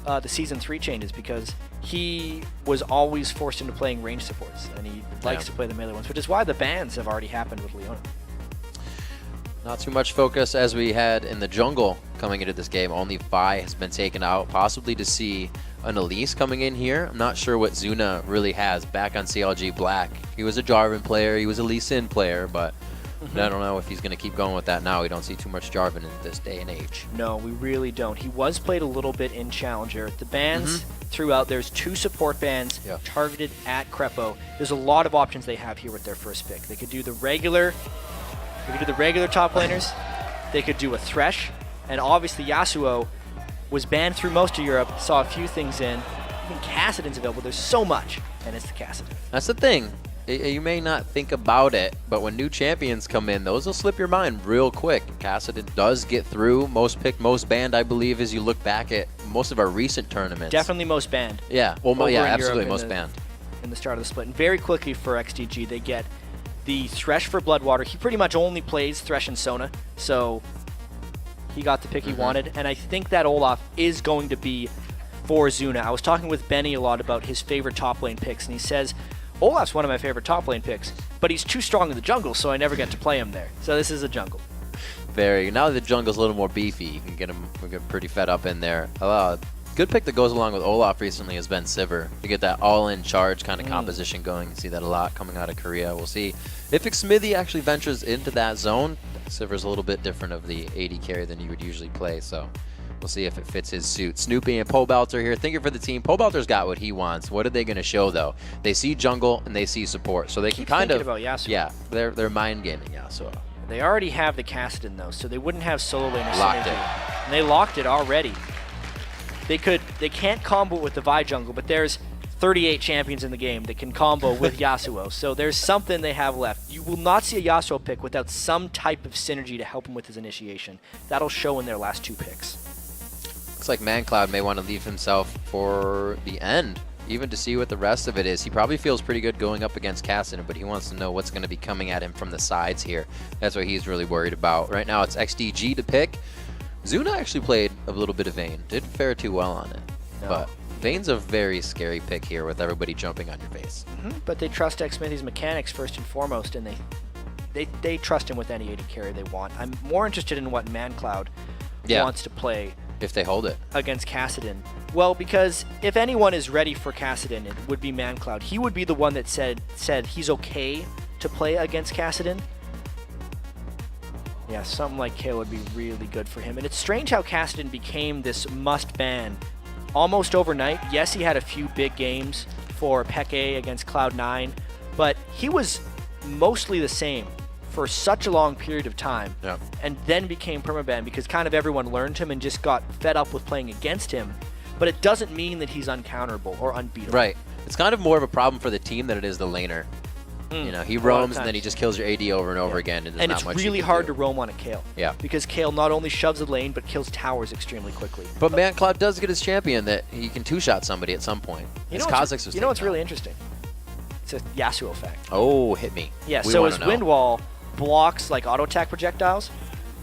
the Season 3 changes, because he was always forced into playing range supports, and he likes to play the melee ones, which is why the bans have already happened with Leona. Not too much focus as we had in the jungle coming into this game. Only Vi has been taken out, possibly to see an Elise coming in here. I'm not sure what Zuna really has back on CLG Black. He was a Jarvan player, he was a Lee Sin player, but I don't know if he's going to keep going with that now. We don't see too much Jarvan in this day and age. No, we really don't. He was played a little bit in Challenger. The bans throughout, there's 2 support bans targeted at Crepo. There's a lot of options they have here with their first pick. They could do the regular top laners. They could do a Thresh, and obviously Yasuo was banned through most of Europe, saw a few things in. Even Kassadin's available. There's so much, and it's the Kassadin. That's the thing. You may not think about it, but when new champions come in, those will slip your mind real quick. Kassadin does get through most picked, most banned, I believe, as you look back at most of our recent tournaments. Definitely most banned. Yeah, well, yeah, absolutely most banned. In the start of the split. And very quickly for XDG, they get the Thresh for Bloodwater. He pretty much only plays Thresh and Sona, so he got the pick he wanted. And I think that Olaf is going to be for Zuna. I was talking with Benny a lot about his favorite top lane picks, and he says, Olaf's one of my favorite top lane picks, but he's too strong in the jungle, so I never get to play him there. So this is a jungle. Now that the jungle's a little more beefy, you can get him pretty fed up in there. Good pick that goes along with Olaf recently has been Sivir, to get that all-in charge kind of composition going. You see that a lot coming out of Korea. We'll see if Xmithy actually ventures into that zone. Sivir's a little bit different of the AD carry than you would usually play, so we'll see if it fits his suit. Snoopy and Pobelter here, thinking for the team. Pobelter's got what he wants. What are they going to show, though? They see jungle and they see support, so they can kind of... about Yasuo. Yeah, they're mind gaming Yasuo. They already have the Kassadin, though, so they wouldn't have solo laner Locked synergy. it. And they locked it already. They can't combo with the Vi jungle, but there's 38 champions in the game that can combo with Yasuo, so there's something they have left. You will not see a Yasuo pick without some type of synergy to help him with his initiation. That'll show in their last 2 picks. Looks like ManCloud may want to leave himself for the end, even to see what the rest of it is. He probably feels pretty good going up against Kassadin, but he wants to know what's going to be coming at him from the sides here. That's what he's really worried about. Right now it's XDG to pick. Zuna actually played a little bit of Vayne. Didn't fare too well on it. No. But Vayne's a very scary pick here with everybody jumping on your face. But they trust Xmithy's mechanics first and foremost, and they trust him with any AD carry they want. I'm more interested in what ManCloud wants to play. If they hold it. Against Kassadin. Well, because if anyone is ready for Kassadin, it would be ManCloud. He would be the one that said he's okay to play against Kassadin. Yeah, something like Kayle would be really good for him. And it's strange how Kassadin became this must-ban almost overnight. Yes, he had a few big games for Peke against Cloud9, but he was mostly the same for such a long period of time, and then became permaban because kind of everyone learned him and just got fed up with playing against him. But it doesn't mean that he's uncounterable or unbeatable. Right. It's kind of more of a problem for the team than it is the laner. You know, he roams and then he just kills your AD over and over again. And it's really hard to roam on a Kayle. Yeah. Because Kayle not only shoves the lane, but kills towers extremely quickly. But ManCloud does get his champion that he can two-shot somebody at some point. You know what's really interesting? It's a Yasuo effect. Oh, hit me. Yeah, so his Wind Wall blocks like auto attack projectiles,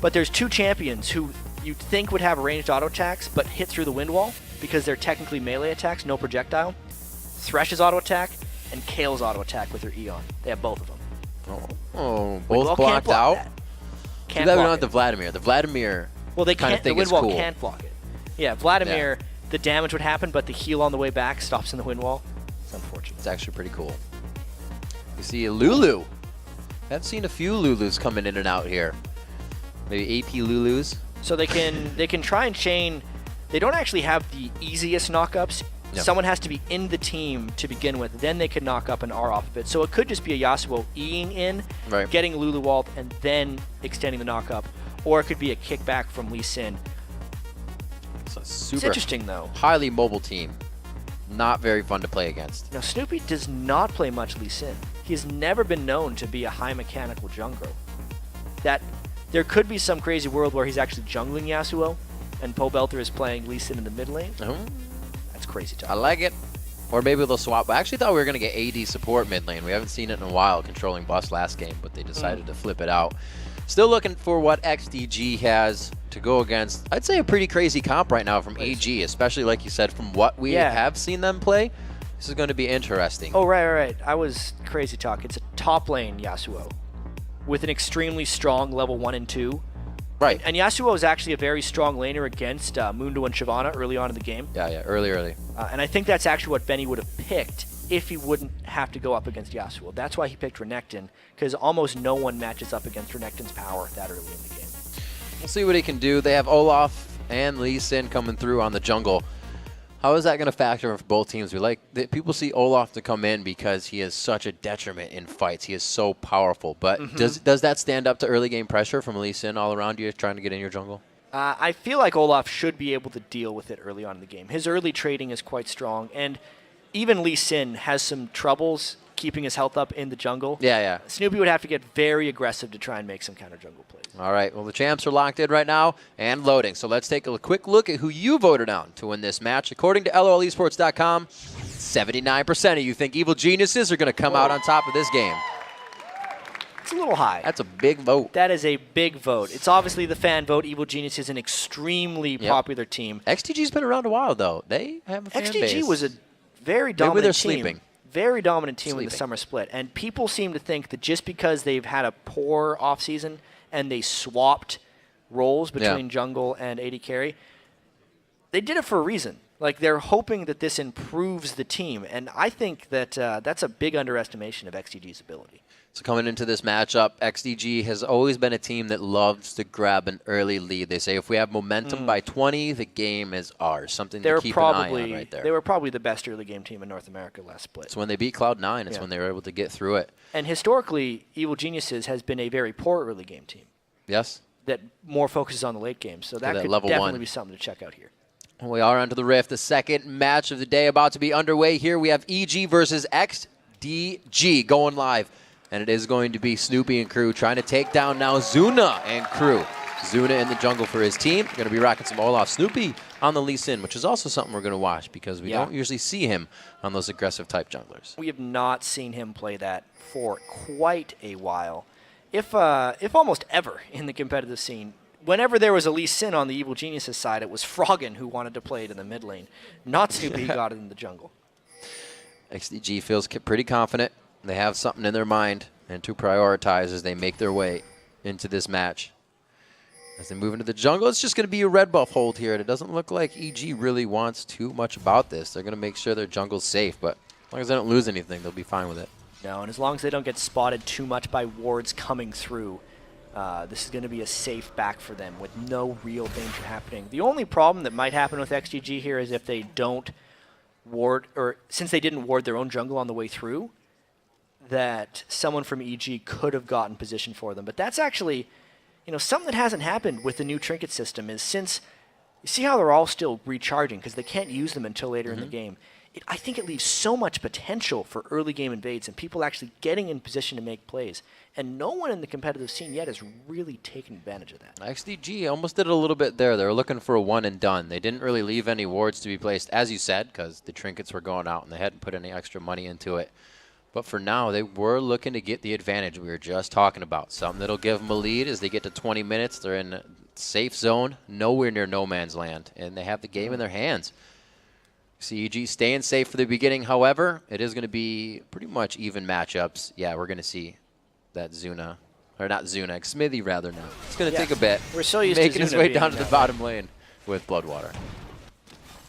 but there's 2 champions who you'd think would have ranged auto attacks but hit through the Wind Wall because they're technically melee attacks, no projectile. Thresh's auto attack and Kayle's auto attack with her Eon. They have both of them. Both blocked out? Can't block block not the Vladimir. The Vladimir they kind of the thing Wind is Wall cool. can't block it. Yeah, Vladimir, the damage would happen, but the heal on the way back stops in the Wind Wall. It's unfortunate. It's actually pretty cool. You see a Lulu. I've seen a few Lulus coming in and out here. Maybe AP Lulus. So they can try and chain. They don't actually have the easiest knockups. Yep. Someone has to be in the team to begin with. Then they can knock up an R off of it. So it could just be a Yasuo E'ing in, getting Lulu walled, and then extending the knockup. Or it could be a kickback from Lee Sin. It's interesting, though. Highly mobile team. Not very fun to play against. Now, Snoopy does not play much Lee Sin. He has never been known to be a high mechanical jungler. There could be some crazy world where he's actually jungling Yasuo, and Pobelter is playing Lee Sin in the mid lane. That's crazy talk. I like it. Or maybe they'll swap. I actually thought we were going to get AD support mid lane. We haven't seen it in a while, controlling Bust last game, but they decided to flip it out. Still looking for what XDG has to go against, I'd say, a pretty crazy comp right now from EG, especially like you said, from what we have seen them play. This is going to be interesting. Oh, right. I was crazy talk. It's a top lane Yasuo with an extremely strong level 1 and 2. Right. And Yasuo is actually a very strong laner against Mundo and Shyvana early on in the game. Yeah, early. And I think that's actually what Benny would have picked if he wouldn't have to go up against Yasuo. That's why he picked Renekton, because almost no one matches up against Renekton's power that early in the game. We'll see what he can do. They have Olaf and Lee Sin coming through on the jungle. How is that going to factor in for both teams? People see Olaf to come in because he is such a detriment in fights. He is so powerful. But does that stand up to early game pressure from Lee Sin all around you trying to get in your jungle? I feel like Olaf should be able to deal with it early on in the game. His early trading is quite strong, and even Lee Sin has some troubles keeping his health up in the jungle. Yeah. Snoopy would have to get very aggressive to try and make some counter jungle plays. All right, well, the champs are locked in right now and loading. So let's take a quick look at who you voted on to win this match. According to LOLesports.com, 79% of you think Evil Geniuses are going to come out on top of this game. It's a little high. That's a big vote. That is a big vote. It's obviously the fan vote. Evil Genius is an extremely popular team. XDG's been around a while, though. They have a fan base. XDG was a very dominant team. Sleeping. Very dominant team in the summer split. And people seem to think that just because they've had a poor offseason and they swapped roles between jungle and AD carry, they did it for a reason. Like, they're hoping that this improves the team. And I think that that's a big underestimation of XDG's ability. So coming into this matchup, XDG has always been a team that loves to grab an early lead. They say if we have momentum by 20, the game is ours. Something to keep an eye on right there. They were probably the best early game team in North America last split. So when they beat Cloud9, it's when they were able to get through it. And historically, Evil Geniuses has been a very poor early game team. Yes. That more focuses on the late game. So that could definitely be something to check out here. We are onto the Rift. The second match of the day about to be underway here. We have EG versus XDG going live. And it is going to be Snoopy and crew trying to take down now Zuna and crew. Zuna in the jungle for his team. Going to be rocking some Olaf. Snoopy on the Lee Sin, which is also something we're going to watch because we don't usually see him on those aggressive type junglers. We have not seen him play that for quite a while. If almost ever in the competitive scene. Whenever there was a Lee Sin on the Evil Geniuses side, it was Froggen who wanted to play it in the mid lane. Not Snoopy who got it in the jungle. XDG feels pretty confident. They have something in their mind and to prioritize as they make their way into this match. As they move into the jungle, it's just going to be a red buff hold here. And it doesn't look like EG really wants too much about this. They're going to make sure their jungle's safe, but as long as they don't lose anything, they'll be fine with it. No, and as long as they don't get spotted too much by wards coming through, this is going to be a safe back for them with no real danger happening. The only problem that might happen with XGG here is if they don't ward, or since they didn't ward their own jungle on the way through, that someone from EG could have gotten position for them. But that's actually, something that hasn't happened with the new trinket system is since, you see how they're all still recharging because they can't use them until later in the game. I think it leaves so much potential for early game invades and people actually getting in position to make plays. And no one in the competitive scene yet has really taken advantage of that. XDG almost did it a little bit there. They were looking for a one and done. They didn't really leave any wards to be placed, as you said, because the trinkets were going out and they hadn't put any extra money into it. But for now, they were looking to get the advantage we were just talking about. Something that'll give them a lead as they get to 20 minutes. They're in a safe zone, nowhere near no man's land, and they have the game in their hands. CEG staying safe for the beginning. However, it is going to be pretty much even matchups. Yeah, we're going to see that Zuna, or not Zuna, Smithy rather now. It's going to take a bit. We're so used making to his way down to the bottom lane with Bloodwater.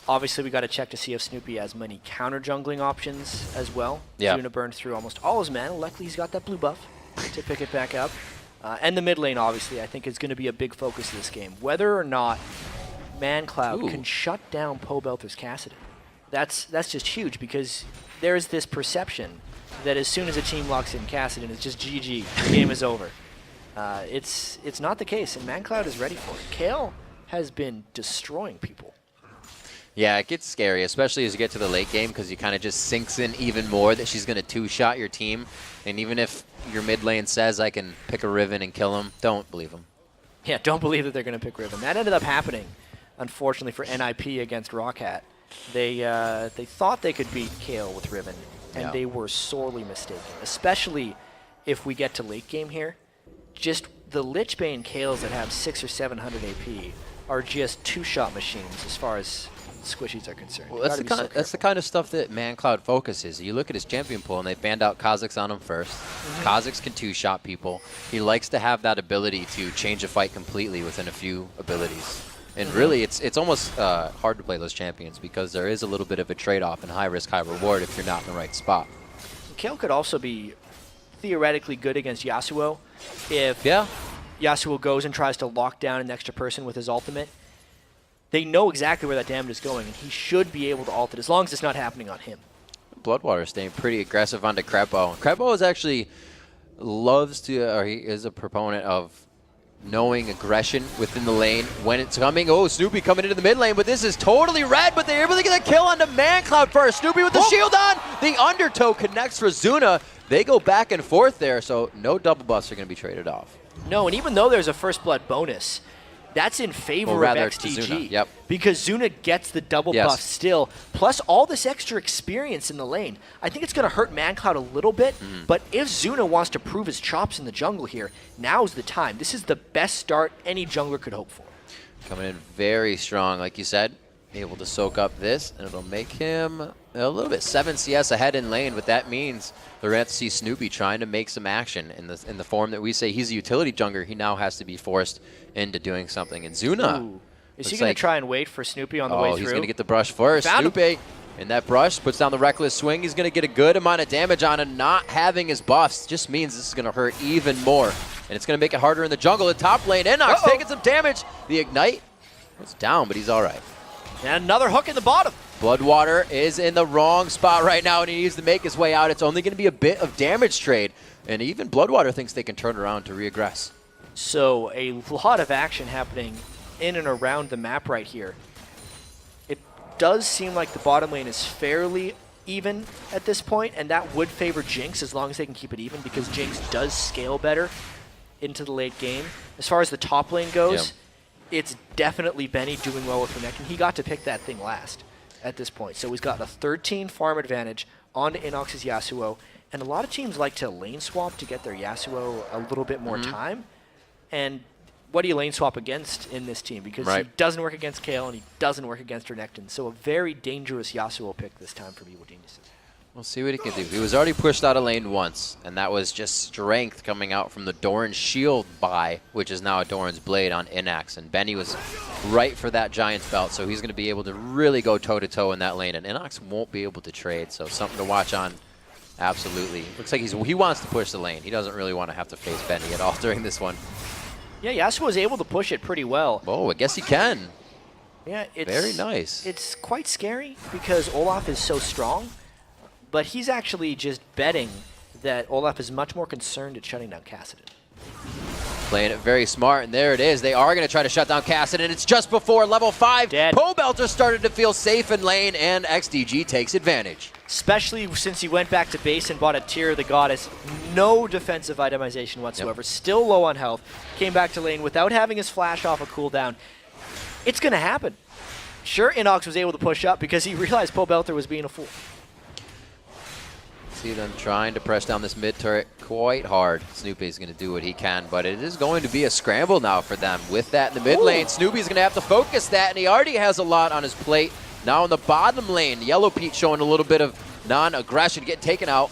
Obviously, we got to check to see if Snoopy has many counter jungling options as well. Yeah. Zuna burned through almost all his mana. Luckily, he's got that blue buff to pick it back up. And the mid lane, obviously, I think is going to be a big focus of this game. Whether or not ManCloud can shut down Pobelter's Cassidy. That's just huge because there's this perception that as soon as a team locks in Cassidy, it's just GG, the game is over. It's not the case, and ManCloud is ready for it. Kayle has been destroying people. Yeah, it gets scary, especially as you get to the late game because you kind of just sinks in even more that she's going to two-shot your team. And even if your mid lane says, I can pick a Riven and kill him, don't believe him. Yeah, don't believe that they're going to pick Riven. That ended up happening, unfortunately, for NIP against Rockhat. They thought they could beat Kayle with Riven, and they were sorely mistaken, especially if we get to late game here. Just the Lich Bane Kales that have 600 or 700 AP are just two-shot machines as far as squishies are concerned. Well, that's the kind of stuff that ManCloud focuses. You look at his champion pool, and they banned out Kha'Zix on him first. Kha'Zix can two-shot people. He likes to have that ability to change a fight completely within a few abilities. And really, it's almost hard to play those champions because there is a little bit of a trade-off in high risk, high reward if you're not in the right spot. Kale could also be theoretically good against Yasuo if Yasuo goes and tries to lock down an extra person with his ultimate. They know exactly where that damage is going, and he should be able to ult it as long as it's not happening on him. Bloodwater staying pretty aggressive onto Crepo. Crepo is actually loves to, or he is a proponent of knowing aggression within the lane when it's coming. Oh, Snoopy coming into the mid lane, but this is totally red, but they're able to get a kill onto ManCloud first. Snoopy with the shield on. The undertow connects for Zuna. They go back and forth there, so no double buffs are going to be traded off. No, and even though there's a first blood bonus, that's in favor of XDG. Zuna. Yep. Because Zuna gets the double buff still, plus all this extra experience in the lane. I think it's going to hurt ManCloud a little bit, but if Zuna wants to prove his chops in the jungle here, now's the time. This is the best start any jungler could hope for. Coming in very strong, like you said. Able to soak up this, and it'll make him a little bit 7 CS ahead in lane, but that means they're going to have to see Snoopy trying to make some action in the form that we say he's a utility jungler. He now has to be forced into doing something. And Zuna, is he going to try and wait for Snoopy on the way through? He's going to get the brush first. Snoopy, and that brush puts down the reckless swing. He's going to get a good amount of damage on him. Not having his buffs just means this is going to hurt even more, and it's going to make it harder in the jungle. The top lane, Inox taking some damage. The ignite was down, but he's all right. And another hook in the bottom. Bloodwater is in the wrong spot right now, and he needs to make his way out. It's only going to be a bit of damage trade, and even Bloodwater thinks they can turn around to reaggress. So a lot of action happening in and around the map right here. It does seem like the bottom lane is fairly even at this point, and that would favor Jinx as long as they can keep it even, because Jinx does scale better into the late game. As far as the top lane goes, it's definitely Benny doing well with Renekton. He got to pick that thing last at this point. So he's got a 13 farm advantage onto Inox's Yasuo. And a lot of teams like to lane swap to get their Yasuo a little bit more time. And what do you lane swap against in this team? Because he doesn't work against Kale and he doesn't work against Renekton. So a very dangerous Yasuo pick this time for B1D1. We'll see what he can do. He was already pushed out of lane once, and that was just strength coming out from the Doran's shield buy, which is now a Doran's blade on Inax. And Benny was right for that Giant's belt, so he's going to be able to really go toe-to-toe in that lane. And Inax won't be able to trade, so something to watch on. Absolutely. Looks like he wants to push the lane. He doesn't really want to have to face Benny at all during this one. Yeah, Yasuo was able to push it pretty well. Oh, I guess he can. Yeah, it's very nice. It's quite scary because Olaf is so strong. But he's actually just betting that Olaf is much more concerned at shutting down Kassadin. Playing it very smart, and there it is. They are going to try to shut down Kassadin. It's just before level 5. Pobelter started to feel safe in lane, and XDG takes advantage. Especially since he went back to base and bought a Tear of the Goddess. No defensive itemization whatsoever. Still low on health. Came back to lane without having his flash off a cooldown. It's going to happen. Sure, Inox was able to push up because he realized Pobelter was being a fool. See them trying to press down this mid turret quite hard. Snoopy's going to do what he can, but it is going to be a scramble now for them. With that in the mid lane, Snoopy's going to have to focus that, and he already has a lot on his plate. Now in the bottom lane, Yellow Pete showing a little bit of non-aggression, getting taken out.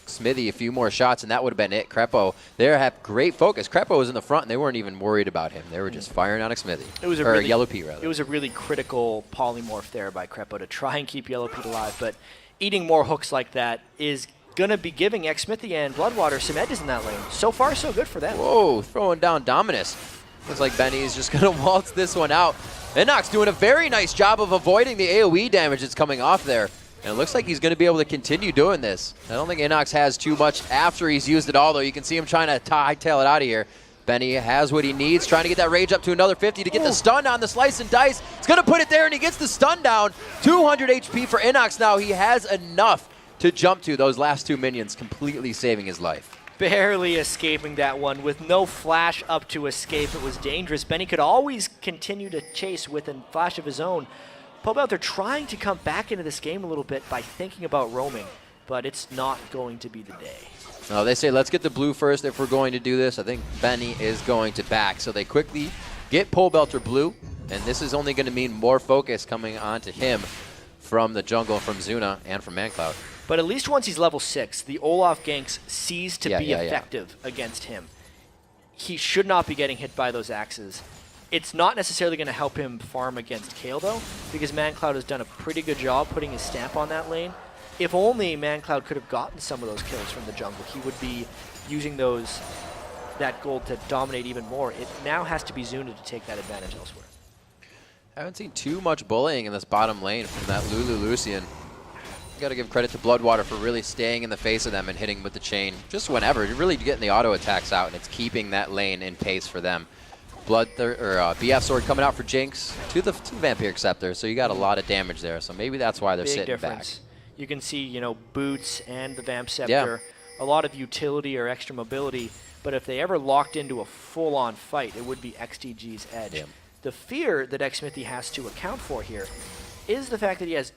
Smithy a few more shots, and that would have been it. Crepo, they have great focus. Crepo was in the front, and they weren't even worried about him. They were just firing on Smithy. It was Yellow Pete, rather. It was a really critical polymorph there by Crepo to try and keep Yellow Pete alive, but eating more hooks like that is going to be giving Xsmithy and Bloodwater some edges in that lane. So far, so good for them. Whoa, throwing down Dominus. Looks like Benny's just going to waltz this one out. Inox doing a very nice job of avoiding the AoE damage that's coming off there. And it looks like he's going to be able to continue doing this. I don't think Inox has too much after he's used it all, though. You can see him trying to hightail it out of here. Benny has what he needs, trying to get that rage up to another 50 to get the stun on the slice and dice. He's going to put it there, and he gets the stun down. 200 HP for Inox now. He has enough to jump to those last 2 minions, completely saving his life. Barely escaping that one with no flash up to escape. It was dangerous. Benny could always continue to chase with a flash of his own. Pobelter trying to come back into this game a little bit by thinking about roaming, but it's not going to be the day. No, they say let's get the blue first if we're going to do this. I think Benny is going to back. So they quickly get Pole Belter blue, and this is only going to mean more focus coming onto him from the jungle, from Zuna, and from ManCloud. But at least once he's level 6, the Olaf ganks cease to be effective against him. He should not be getting hit by those axes. It's not necessarily going to help him farm against Kayle, though, because ManCloud has done a pretty good job putting his stamp on that lane. If only ManCloud could have gotten some of those kills from the jungle, he would be using that gold to dominate even more. It now has to be Zuna to take that advantage elsewhere. I haven't seen too much bullying in this bottom lane from that Lulu Lucian. You got to give credit to Bloodwater for really staying in the face of them and hitting with the chain just whenever. You're really getting the auto attacks out, and it's keeping that lane in pace for them. BF Sword coming out for Jinx to the Vampiric Scepter, so you got a lot of damage there. So maybe that's why they're Big sitting difference. back. You can see, you know, Boots and the Vamp Scepter, a lot of utility or extra mobility, but if they ever locked into a full-on fight, it would be XDG's edge. Yeah. The fear that Xmithy has to account for here is the fact that he has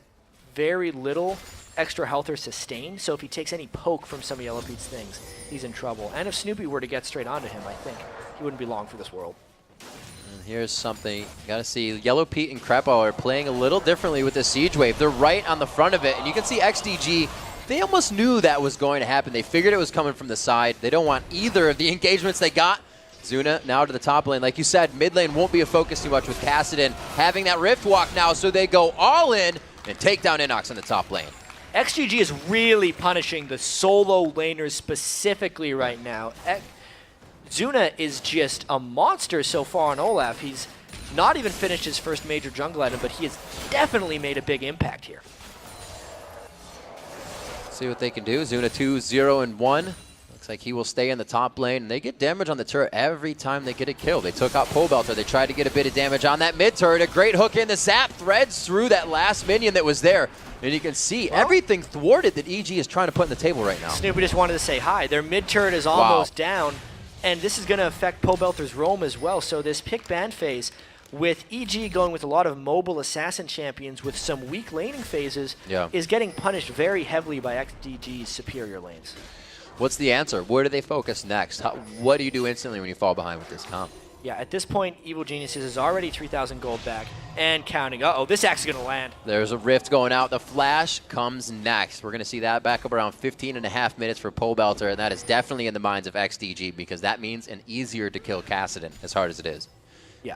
very little extra health or sustain, so if he takes any poke from some of Yellow Pete's things, he's in trouble. And if Snoopy were to get straight onto him, I think he wouldn't be long for this world. And here's something you gotta see. Yellow Pete and Krepo are playing a little differently with the Siege Wave. They're right on the front of it, and you can see XDG, they almost knew that was going to happen. They figured it was coming from the side. They don't want either of the engagements they got. Zuna now to the top lane. Like you said, mid lane won't be a focus too much with Kassadin having that Rift Walk now, so they go all in and take down Inox in the top lane. XGG is really punishing the solo laners specifically right now. Zuna is just a monster so far on Olaf. He's not even finished his first major jungle item, but he has definitely made a big impact here. See what they can do. Zuna 2, 0, and 1. Looks like he will stay in the top lane. And they get damage on the turret every time they get a kill. They took out Pole Belter. They tried to get a bit of damage on that mid turret. A great hook in. The zap threads through that last minion that was there. And you can see everything thwarted that EG is trying to put on the table right now. Snoopy just wanted to say hi. Their mid turret is almost down. And this is going to affect Pole Belter's roam as well. So this pick ban phase, with EG going with a lot of mobile assassin champions with some weak laning phases, is getting punished very heavily by XDG's superior lanes. What's the answer? Where do they focus next? What do you do instantly when you fall behind with this comp? Yeah, at this point, Evil Geniuses is already 3,000 gold back and counting. Uh-oh, this axe is going to land. There's a rift going out. The flash comes next. We're going to see that back up around 15.5 minutes for Pole Belter, and that is definitely in the minds of XDG because that means an easier to kill Kassadin, as hard as it is. Yeah.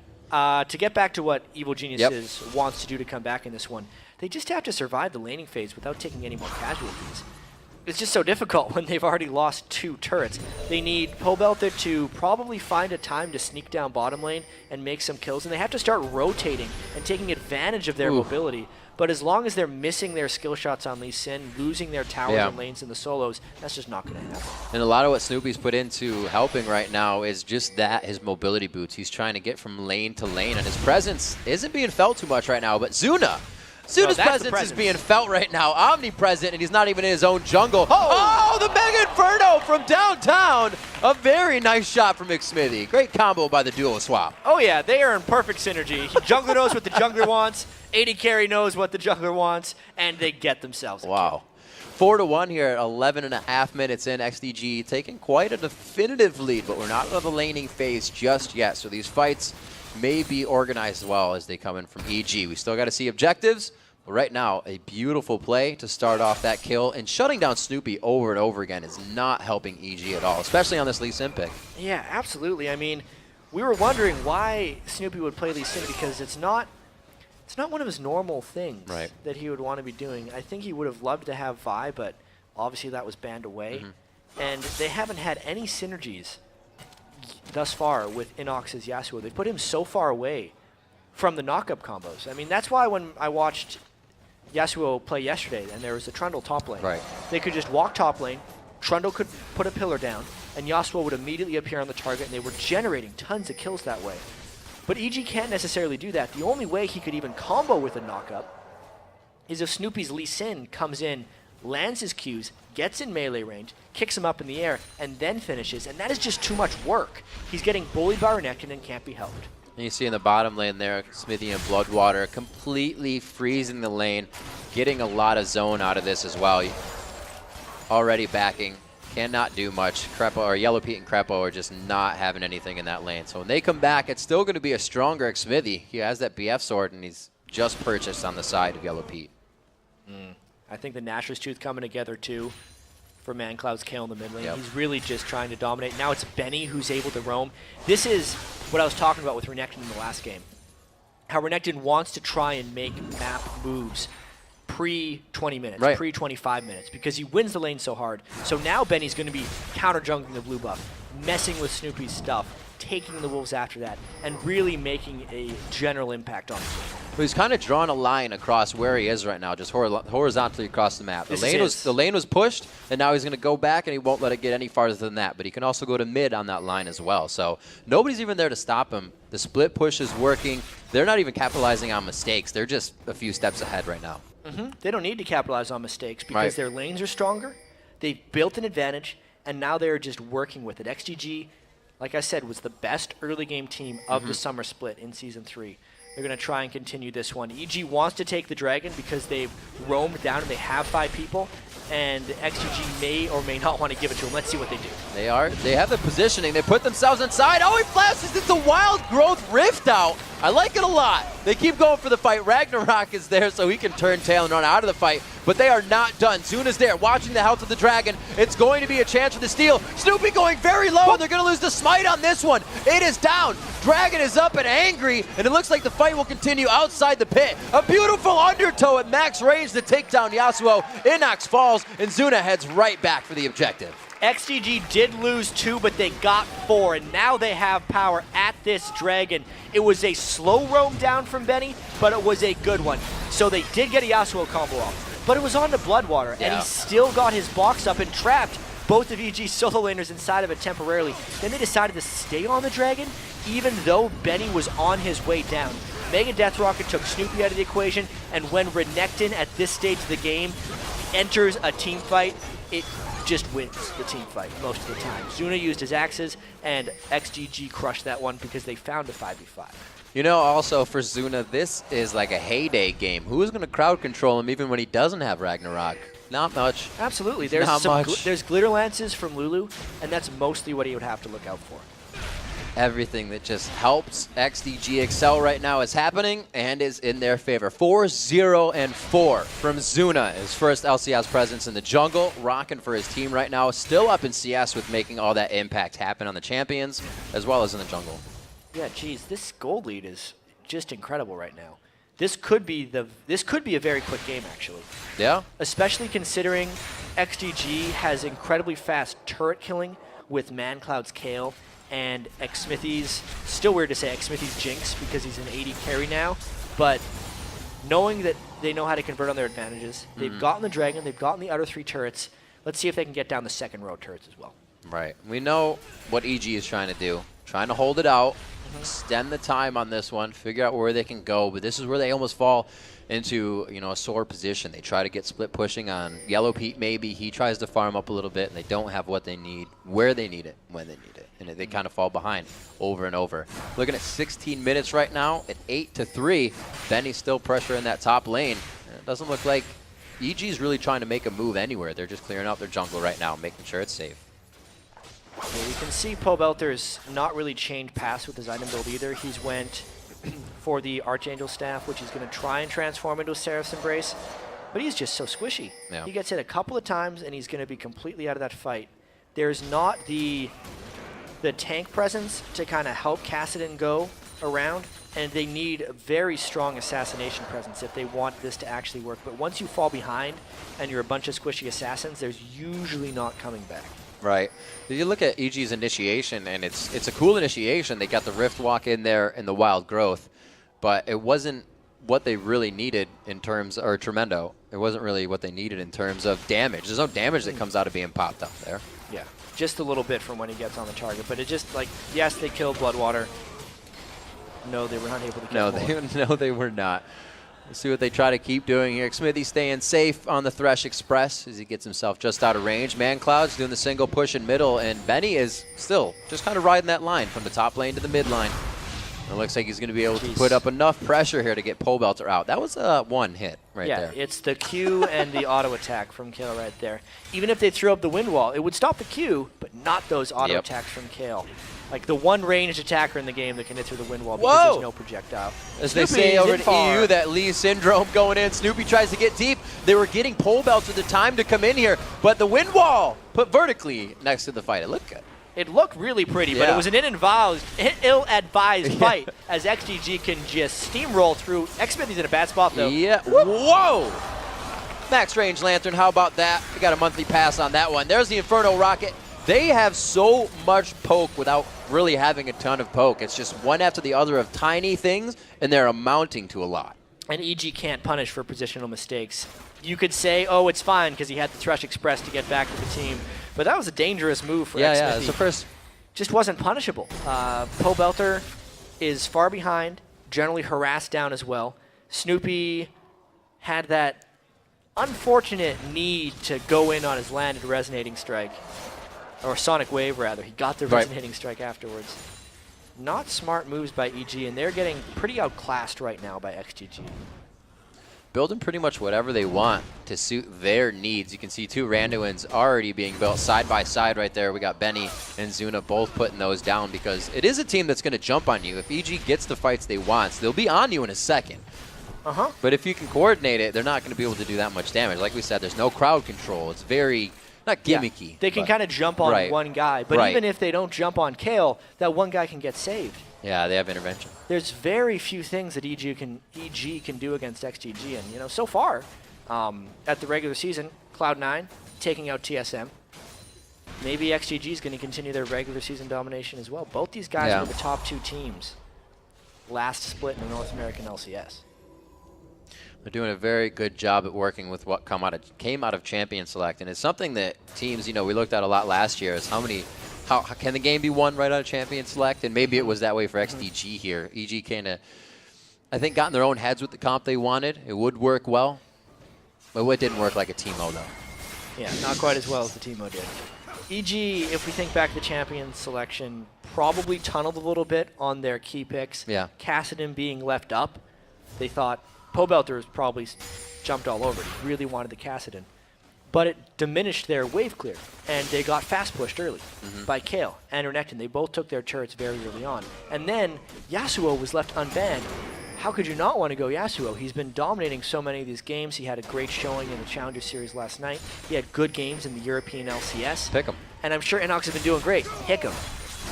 To get back to what Evil Geniuses wants to do to come back in this one, they just have to survive the laning phase without taking any more casualties. It's just so difficult when they've already lost 2 turrets. They need Pole Belter to probably find a time to sneak down bottom lane and make some kills, and they have to start rotating and taking advantage of their mobility. But as long as they're missing their skill shots on Lee Sin, losing their towers and lanes in the solos, that's just not going to happen. And a lot of what Snoopy's put into helping right now is just that, his mobility boots. He's trying to get from lane to lane, and his presence isn't being felt too much right now. But Zuna's presence is being felt right now, omnipresent, and he's not even in his own jungle. Oh, the Mega Inferno from downtown. A very nice shot from McSmithy. Great combo by the duo swap. Oh yeah, they are in perfect synergy. Jungler knows what the jungler wants, AD carry knows what the jungler wants, and they get themselves a kill. 4-1 here at 11.5 minutes in. XDG taking quite a definitive lead, but we're not in the laning phase just yet, so these fights may be organized well as they come in from EG. We still got to see objectives, but right now, a beautiful play to start off that kill, and shutting down Snoopy over and over again is not helping EG at all, especially on this Lee Sin pick. Yeah, absolutely. I mean, we were wondering why Snoopy would play Lee Sin because it's not one of his normal things that he would want to be doing. I think he would have loved to have Vi, but obviously that was banned away. And they haven't had any synergies thus far with Inox's Yasuo. They put him so far away from the knockup combos. I mean, that's why when I watched Yasuo play yesterday and there was a Trundle top lane, they could just walk top lane, Trundle could put a pillar down, and Yasuo would immediately appear on the target, and they were generating tons of kills that way. But EG can't necessarily do that. The only way he could even combo with a knockup is if Snoopy's Lee Sin comes in, lands his Qs, gets in melee range, kicks him up in the air, and then finishes. And that is just too much work. He's getting bullied by Renekton and can't be helped. And you see in the bottom lane there, Smithy and Bloodwater completely freezing the lane, getting a lot of zone out of this as well. Already backing cannot do much. Crepo, or Yellow Pete and Crepo are just not having anything in that lane. So when they come back, it's still going to be a stronger Xmithy. He has that BF sword, and he's just purchased on the side of Yellow Pete. I think the Nashor's Tooth coming together too for ManCloud's Kale in the mid lane. Yep. He's really just trying to dominate. Now it's Benny who's able to roam. This is what I was talking about with Renekton in the last game. How Renekton wants to try and make map moves pre-20 minutes, right. pre-25 minutes, because he wins the lane so hard. So now Benny's going to be counter-jungling the blue buff, messing with Snoopy's stuff, taking the wolves after that, and really making a general impact on the game. He's kind of drawn a line across where he is right now, just horizontally across the map. The lane was pushed, and now he's going to go back, and he won't let it get any farther than that. But he can also go to mid on that line as well. So nobody's even there to stop him. The split push is working. They're not even capitalizing on mistakes. They're just a few steps ahead right now. They don't need to capitalize on mistakes because their lanes are stronger. They've built an advantage, and now they're just working with it. XDG, like I said, was the best early game team of the summer split in Season 3. They're going to try and continue this one. EG wants to take the Dragon because they've roamed down and they have 5 people, and XDG may or may not want to give it to them. Let's see what they do. They are. They have the positioning. They put themselves inside. Oh, he flashes into Wild Growth Rift out. I like it a lot. They keep going for the fight. Ragnarok is there so he can turn tail and run out of the fight, but they are not done. Zuna's there watching the health of the Dragon. It's going to be a chance for the steal. Snoopy going very low, and they're going to lose the smite on this one. It is down. Dragon is up and angry, and it looks like the fight will continue outside the pit. A beautiful undertow at max range to take down Yasuo. Inox falls, and Zuna heads right back for the objective. XDG did lose 2, but they got 4, and now they have power at this Dragon. It was a slow roam down from Benny, but it was a good one. So they did get a Yasuo combo off, but it was on to Bloodwater, and he still got his box up and trapped both of EG's solo laners inside of it temporarily. Then they decided to stay on the Dragon, even though Benny was on his way down. Mega Death Rocket took Snoopy out of the equation, and when Renekton at this stage of the game enters a team fight, it just wins the team fight most of the time. Zuna used his axes, and XGG crushed that one because they found a 5v5. You know, also for Zuna, this is like a heyday game. Who is going to crowd control him even when he doesn't have Ragnarok? Not much. Absolutely. There's there's glitter lances from Lulu, and that's mostly what he would have to look out for. Everything that just helps XDG excel right now is happening and is in their favor. 4-0-4 from Zuna, his first LCS presence in the jungle, rocking for his team right now. Still up in CS with making all that impact happen on the champions, as well as in the jungle. Yeah, geez, this gold lead is just incredible right now. This could be a very quick game, actually. Yeah. Especially considering XDG has incredibly fast turret killing with ManCloud's Kale, and Xmithy's, still weird to say Xmithy's Jinx because he's an 80 carry now, but knowing that they know how to convert on their advantages, they've gotten the Dragon, they've gotten the other 3 turrets. Let's see if they can get down the second row turrets as well. Right. We know what EG is trying to do. Trying to hold it out, extend the time on this one, figure out where they can go, but this is where they almost fall into, you know, a sore position. They try to get split pushing on Yellow Pete maybe. He tries to farm up a little bit, and they don't have what they need, where they need it, when they need it. And they kind of fall behind over and over. Looking at 16 minutes right now at 8-3. Benny's still pressuring that top lane. And it doesn't look like EG is really trying to make a move anywhere. They're just clearing out their jungle right now, making sure it's safe. Yeah, you can see Pobelter's not really changed paths with his item build either. He's went for the Archangel Staff, which he's going to try and transform into a Seraph's Embrace, but he's just so squishy. Yeah. He gets hit a couple of times, and he's going to be completely out of that fight. There's not the tank presence to kind of help Kassadin go around, and they need a very strong assassination presence if they want this to actually work. But once you fall behind and you're a bunch of squishy assassins, there's usually not coming back. Right. If you look at EG's initiation, and it's a cool initiation. They got the Rift Walk in there and the Wild Growth, but it wasn't what they really needed in terms, or Tremendo. It wasn't really what they needed in terms of damage. There's no damage that comes out of being popped up there. Yeah, just a little bit from when he gets on the target, but it just, like, yes, they killed Bloodwater. No, they were not able to kill him. No, they were not. We'll see what they try to keep doing here. Xmithy staying safe on the Thresh Express as he gets himself just out of range. ManCloud's doing the single push in middle, and Benny is still just kind of riding that line from the top lane to the mid line. It looks like he's going to be able to put up enough pressure here to get Pole Belter out. That was one hit right there. Yeah, it's the Q and the auto attack from Kale right there. Even if they threw up the wind wall, it would stop the Q, but not those auto attacks from Kale. Like the one ranged attacker in the game that can hit through the wind wall because there's no projectile. As they say over in EU, that Lee syndrome going in. Snoopy tries to get deep. They were getting Pole Belter the time to come in here, but the wind wall put vertically next to the fight. It looked good. It looked really pretty, but it was an ill-advised fight as XDG can just steamroll through. X-Smithy's in a bad spot, though. Yeah. Whoa! Max Range Lantern, how about that? We got a monthly pass on that one. There's the Inferno Rocket. They have so much poke without really having a ton of poke. It's just one after the other of tiny things, and they're amounting to a lot. And EG can't punish for positional mistakes. You could say, oh, it's fine because he had the Thresh Express to get back to the team. But that was a dangerous move for X-Smithy. Yeah, it's the first. Just wasn't punishable. Pole Belter is far behind, generally harassed down as well. Snoopy had that unfortunate need to go in on his landed Resonating Strike. Or Sonic Wave, rather. He got the Resonating Strike afterwards. Not smart moves by EG, and they're getting pretty outclassed right now by XDG. Building pretty much whatever they want to suit their needs. You can see two Randuins already being built side by side right there. We got Benny and Zuna both putting those down because it is a team that's going to jump on you. If EG gets the fights they want, they'll be on you in a second. But if you can coordinate it, they're not going to be able to do that much damage. Like we said, there's no crowd control. It's very, not gimmicky. Yeah, they can kind of jump on one guy. But even if they don't jump on Kale, that one guy can get saved. Yeah, they have intervention. There's very few things that EG can do against XDG, and so far, at the regular season, Cloud9 taking out TSM. Maybe XDG is going to continue their regular season domination as well. Both these guys were the top two teams last split in the North American LCS. They're doing a very good job at working with what came out of Champion Select, and it's something that teams, we looked at a lot last year. Is how can the game be won right out of Champion Select? And maybe it was that way for XDG here. EG kind of, I think, got in their own heads with the comp they wanted. It would work well, but it didn't work like a Teemo, though. Yeah, not quite as well as the Teemo did. EG, if we think back to the Champion Selection, probably tunneled a little bit on their key picks. Yeah. Kassadin being left up, they thought Pole Belter was probably jumped all over it. He really wanted the Kassadin. But it diminished their wave clear, and they got fast pushed early by Kale and Renekton. They both took their turrets very early on. And then Yasuo was left unbanned. How could you not want to go Yasuo? He's been dominating so many of these games. He had a great showing in the Challenger Series last night. He had good games in the European LCS. Pick him. And I'm sure Inox has been doing great. Pick him.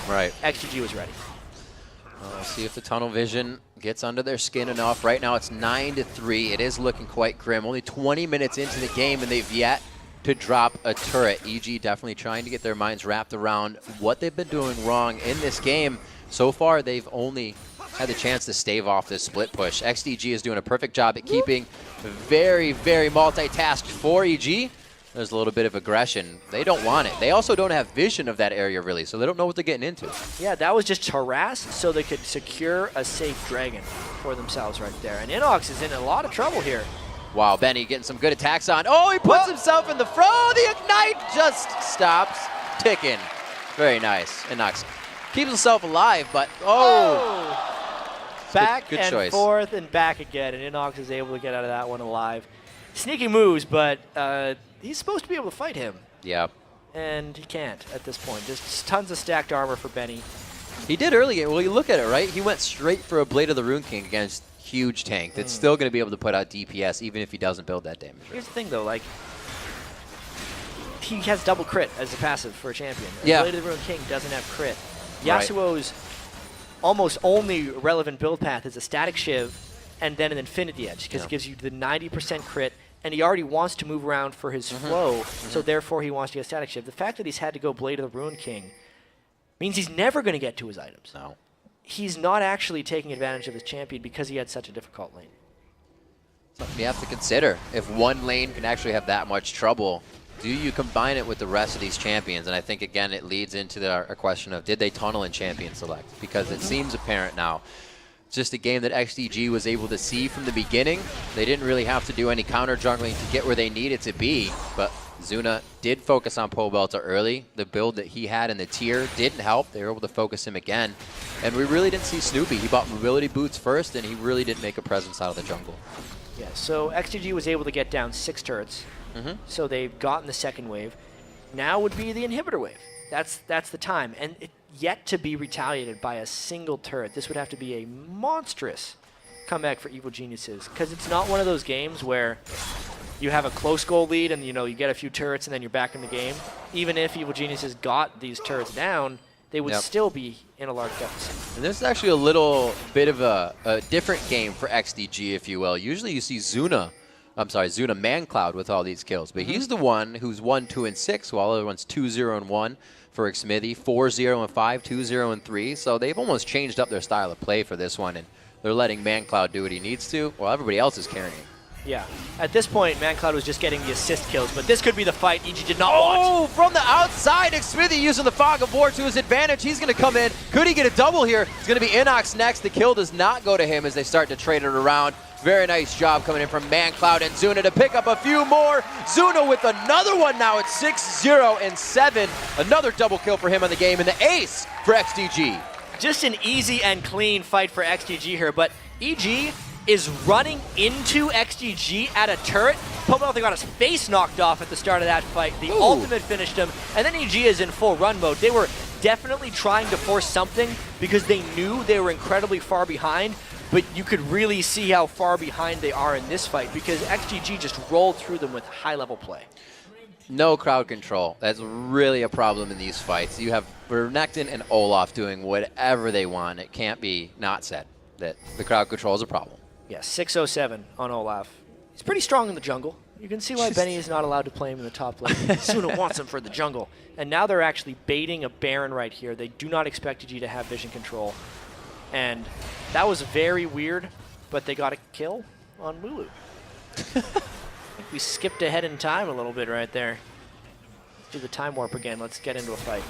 Right. XGG was ready. We'll see if the tunnel vision gets under their skin enough. Right now it's 9-3. It is looking quite grim. Only 20 minutes into the game, and they've yet to drop a turret. EG definitely trying to get their minds wrapped around what they've been doing wrong in this game. So far, they've only had the chance to stave off this split push. XDG is doing a perfect job at keeping very, very multitasked for EG. There's a little bit of aggression. They don't want it. They also don't have vision of that area, really, so they don't know what they're getting into. Yeah, that was just harass so they could secure a safe dragon for themselves right there. And Inox is in a lot of trouble here. Wow, Benny getting some good attacks on. Oh, he puts himself in the throw. The Ignite just stops ticking. Very nice. Inox keeps himself alive, but back good and choice. Forth and back again, and Inox is able to get out of that one alive. Sneaky moves, but he's supposed to be able to fight him. Yeah. And he can't at this point. Just tons of stacked armor for Benny. He did early. Well, you look at it, right? He went straight for a Blade of the Rune King against huge tank that's still going to be able to put out DPS even if he doesn't build that damage. Here's the thing, though. Like, he has double crit as a passive for a champion. Yeah. Blade of the Rune King doesn't have crit. Yasuo's almost only relevant build path is a static shiv and then an infinity edge because it gives you the 90% crit, and he already wants to move around for his flow, so therefore he wants to get static shiv. The fact that he's had to go Blade of the Rune King means he's never going to get to his items. No. He's not actually taking advantage of his champion because he had such a difficult lane. Something you have to consider. If one lane can actually have that much trouble, do you combine it with the rest of these champions? And I think, again, it leads into our question of, did they tunnel in Champion Select? Because it seems apparent now. It's just a game that XDG was able to see from the beginning. They didn't really have to do any counter jungling to get where they needed to be. But Zuna did focus on Pole Belter early. The build that he had in the tier didn't help. They were able to focus him again. And we really didn't see Snoopy. He bought mobility boots first, and he really didn't make a presence out of the jungle. Yeah, so XDG was able to get down 6 turrets. So they've gotten the second wave. Now would be the inhibitor wave. That's the time. And yet to be retaliated by a single turret. This would have to be a monstrous comeback for Evil Geniuses, because it's not one of those games where you have a close goal lead and you get a few turrets and then you're back in the game. Even if Evil Geniuses got these turrets down, they would still be in a large deficit. And this is actually a little bit of a different game for XDG, if you will. Usually you see Zuna Man-Cloud with all these kills, but he's the one who's 1, 2, and 6, while the other one's 2, 0, and 1 for Xmithy, 4, 0, and 5, 2, 0, and 3. So they've almost changed up their style of play for this one, and they're letting Man-Cloud do what he needs to, while everybody else is carrying. Yeah. At this point, Man-Cloud was just getting the assist kills, but this could be the fight EG did not want. Oh, from the outside, Xmithy using the Fog of War to his advantage. He's going to come in. Could he get a double here? It's going to be Inox next. The kill does not go to him as they start to trade it around. Very nice job coming in from Man-Cloud and Zuna to pick up a few more. Zuna with another one now at 6, 0, and 7. Another double kill for him on the game, and the ace for XDG. Just an easy and clean fight for XDG here, but EG is running into XDG at a turret. Pobelter got his face knocked off at the start of that fight. The ultimate finished him, and then EG is in full run mode. They were definitely trying to force something because they knew they were incredibly far behind, but you could really see how far behind they are in this fight because XDG just rolled through them with high-level play. No crowd control. That's really a problem in these fights. You have Renekton and Olaf doing whatever they want. It can't be not said that the crowd control is a problem. Yeah, 607 on Olaf. He's pretty strong in the jungle. You can see why Benny is not allowed to play him in the top lane. Suna wants him for the jungle. And now they're actually baiting a Baron right here. They do not expect EG to have vision control. And that was very weird, but they got a kill on Mulu. I think we skipped ahead in time a little bit right there. Let's do the time warp again. Let's get into a fight.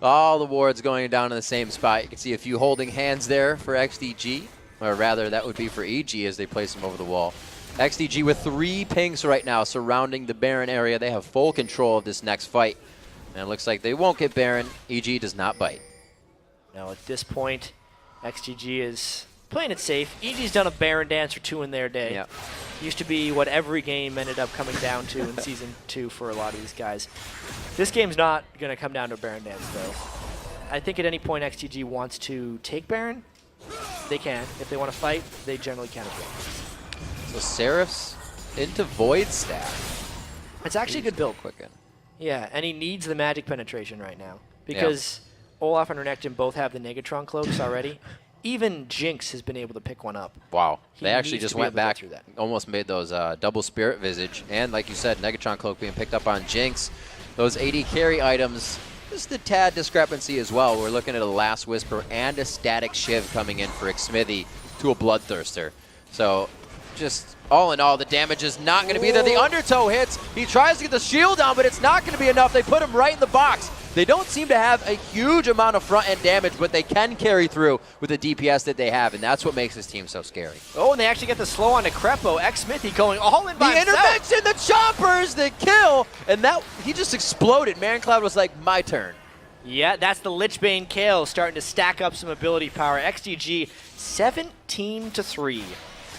All the wards going down in the same spot. You can see a few holding hands there for XDG, or rather that would be for EG as they place them over the wall. XDG with 3 pings right now surrounding the Baron area. They have full control of this next fight. And it looks like they won't get Baron. EG does not bite. Now at this point, XDG is playing it safe. EG's done a Baron dance or 2 in their day. Yep. Used to be what every game ended up coming down to in Season 2 for a lot of these guys. This game's not going to come down to a Baron dance, though. I think at any point XDG wants to take Baron, they can. If they want to fight, they generally can as well. So Seraph's into Void Staff. It's actually a good build. Quicken. Yeah, and he needs the magic penetration right now because Olaf and Renekton both have the Negatron cloaks already. Even Jinx has been able to pick one up. Wow. He they actually needs just to be went able to get back, through that. almost made those double Spirit Visage. And like you said, Negatron Cloak being picked up on Jinx. Those AD carry items, just a tad discrepancy as well. We're looking at a Last Whisper and a Static Shiv coming in for Xmithy to a Bloodthirster. So just all in all, the damage is not going to be there. The Undertow hits. He tries to get the shield down, but it's not going to be enough. They put him right in the box. They don't seem to have a huge amount of front-end damage, but they can carry through with the DPS that they have, and that's what makes this team so scary. Oh, and they actually get the slow on to Crepo. Xmithy going all in by himself. The intervention, the choppers, the kill, and that he just exploded. Man-Cloud was like, my turn. Yeah, that's the Lichbane kill, starting to stack up some ability power. XDG 17-3.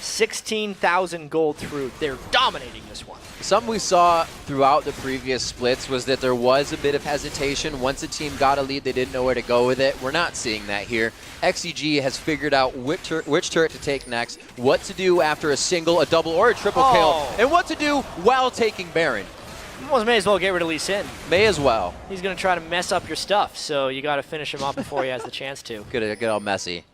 16,000 gold through. They're dominating this one. Something we saw throughout the previous splits was that there was a bit of hesitation. Once a team got a lead, they didn't know where to go with it. We're not seeing that here. XDG has figured out which turret to take next, what to do after a single, a double, or a triple kill, and what to do while taking Baron. Almost may as well get rid of Lee Sin. May as well. He's going to try to mess up your stuff, so you got to finish him off before he has the chance to. Get all messy.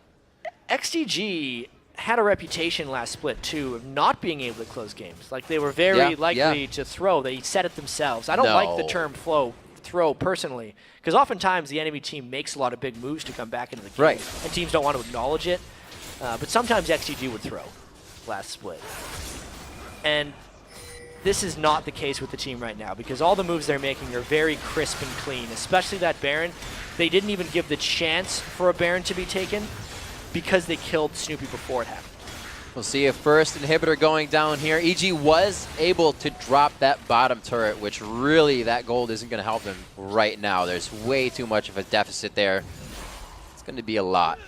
XDG had a reputation last split, too, of not being able to close games. Like, they were very likely to throw. They said it themselves. I don't like the term throw personally, because oftentimes the enemy team makes a lot of big moves to come back into the game, and teams don't want to acknowledge it. But sometimes XDG would throw last split. And this is not the case with the team right now, because all the moves they're making are very crisp and clean, especially that Baron. They didn't even give the chance for a Baron to be taken, because they killed Snoopy before it happened. We'll see a first inhibitor going down here. EG was able to drop that bottom turret, which really that gold isn't going to help them right now. There's way too much of a deficit there. It's going to be a lot.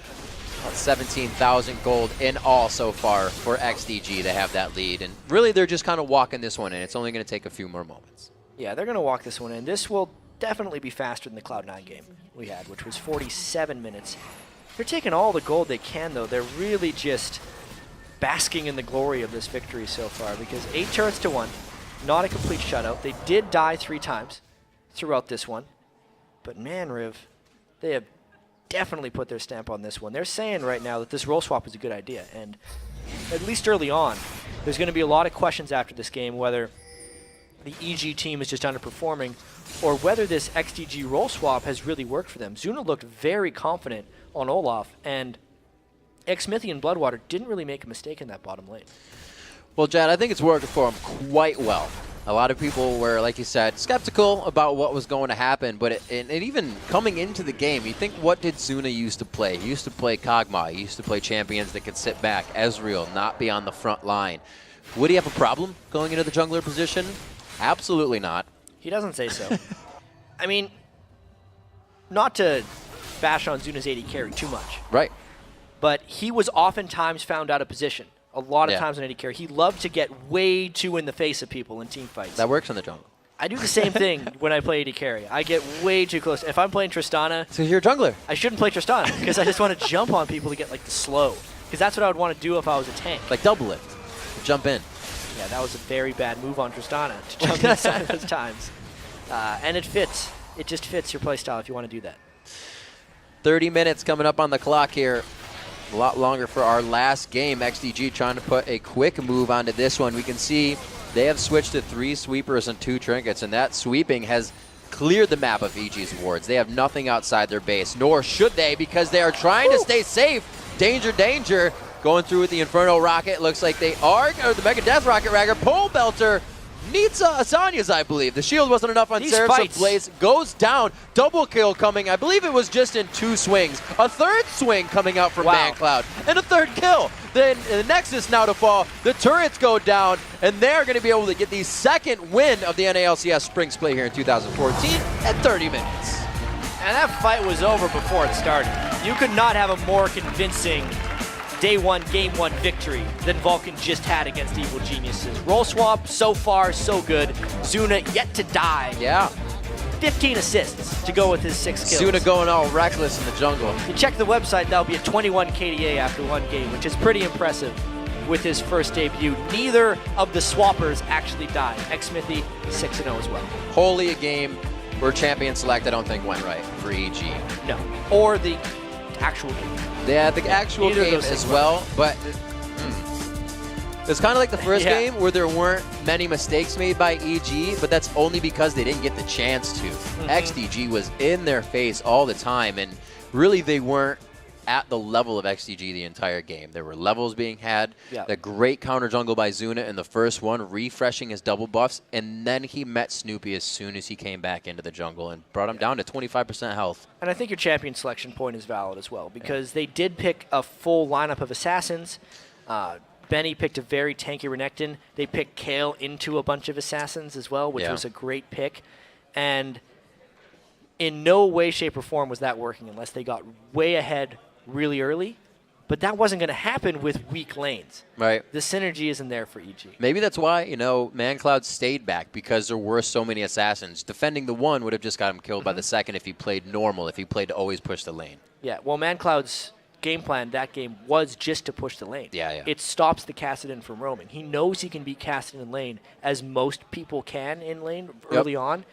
About 17,000 gold in all so far for XDG. They have that lead, and really they're just kind of walking this one in. It's only going to take a few more moments. Yeah, they're going to walk this one in. This will definitely be faster than the Cloud9 game we had, which was 47 minutes. They're taking all the gold they can, though. They're really just basking in the glory of this victory so far, because 8 turrets to 1, not a complete shutout. They did die 3 times throughout this one, but man, Riv, they have definitely put their stamp on this one. They're saying right now that this role swap is a good idea, and at least early on, there's going to be a lot of questions after this game whether the EG team is just underperforming or whether this XDG role swap has really worked for them. Zuna looked very confident on Olaf, and Xmithy and Bloodwater didn't really make a mistake in that bottom lane. Well, Jad, I think it's working for him quite well. A lot of people were, like you said, skeptical about what was going to happen, but even coming into the game, you think, what did Zuna used to play? He used to play Kog'Maw. He used to play champions that could sit back, Ezreal, not be on the front line. Would he have a problem going into the jungler position? Absolutely not. He doesn't say so. I mean, not to bash on Zuna's AD carry too much. Right. But he was oftentimes found out of position. A lot of times on AD carry. He loved to get way too in the face of people in team fights. That works in the jungle. I do the same thing when I play AD carry. I get way too close. If I'm playing Tristana, so you're a jungler. I shouldn't play Tristana because I just want to jump on people to get like the slow. Because that's what I would want to do if I was a tank. Like double lift. Jump in. Yeah, that was a very bad move on Tristana to jump inside those times. And it fits. It just fits your playstyle if you want to do that. 30 minutes coming up on the clock here. A lot longer for our last game. XDG trying to put a quick move onto this one. We can see they have switched to 3 sweepers and 2 trinkets, and that sweeping has cleared the map of EG's wards. They have nothing outside their base, nor should they, because they are trying to stay safe. Danger, danger. Going through with the Inferno Rocket. Looks like they are, or the Mega Death Rocket Ragger. Pole Belter needs Asania's, I believe. The shield wasn't enough on Seraph, so Blaze goes down. Double kill coming. I believe it was just in 2 swings. A third swing coming out from ManCloud. And a third kill. Then the Nexus now to fall. The turrets go down, and they're going to be able to get the second win of the NALCS Spring Split here in 2014 at 30 minutes. And that fight was over before it started. You could not have a more convincing Day 1, Game 1 victory than Vulcan just had against Evil Geniuses. Role swap, so far, so good. Zuna yet to die. Yeah. 15 assists to go with his 6 kills. Zuna going all reckless in the jungle. If you check the website, that'll be a 21 KDA after 1 game, which is pretty impressive with his first debut. Neither of the swappers actually died. Xmithy 6-0 as well. Wholly a game where champion select I don't think went right for EG. No. Or the actual game. Yeah, the actual game as well, but it's kind of like the first game where there weren't many mistakes made by EG, but that's only because they didn't get the chance to. XDG was in their face all the time, and really they weren't at the level of XDG the entire game. There were levels being had. The great counter jungle by Zuna in the first one, refreshing his double buffs, and then he met Snoopy as soon as he came back into the jungle and brought him down to 25% health. And I think your champion selection point is valid as well, because they did pick a full lineup of assassins. Benny picked a very tanky Renekton. They picked Kale into a bunch of assassins as well, which was a great pick. And in no way, shape, or form was that working unless they got way ahead really early, but that wasn't going to happen with weak lanes. Right. The synergy isn't there for EG. Maybe that's why, you know, ManCloud stayed back, because there were so many assassins. Defending the one would have just got him killed by the second if he played normal, if he played to always push the lane. Yeah, well, ManCloud's game plan that game was just to push the lane. Yeah. It stops the Kassadin from roaming. He knows he can beat Kassadin in lane, as most people can in lane early on,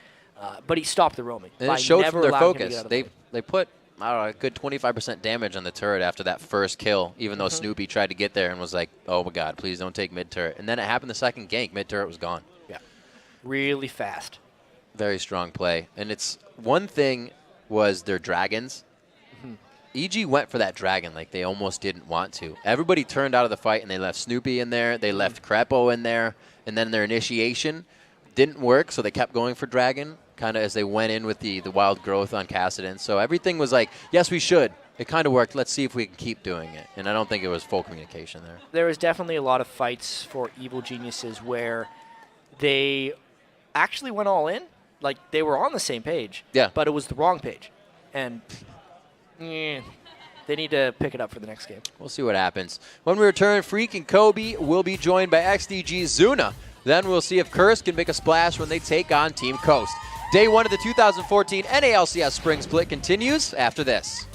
but he stopped the roaming. And it showed from their focus. They put, I don't know, a good 25% damage on the turret after that first kill, even though Snoopy tried to get there and was like, oh my god, please don't take mid-turret. And then it happened the second gank, mid-turret was gone. Yeah, really fast. Very strong play. And it's one thing was their dragons. EG went for that dragon like they almost didn't want to. Everybody turned out of the fight, and they left Snoopy in there, they left Crepo in there, and then their initiation didn't work, so they kept going for dragon, kind of as they went in with the wild growth on Kassadin. So everything was like, yes, we should. it kind of worked. Let's see if we can keep doing it. And I don't think it was full communication there. There was definitely a lot of fights for Evil Geniuses where they actually went all in. Like, they were on the same page. Yeah. But it was the wrong page. And they need to pick it up for the next game. We'll see what happens. When we return, Freak and Kobe will be joined by XDG Zuna. Then we'll see if Curse can make a splash when they take on Team Coast. Day 1 of the 2014 NALCS Spring Split continues after this.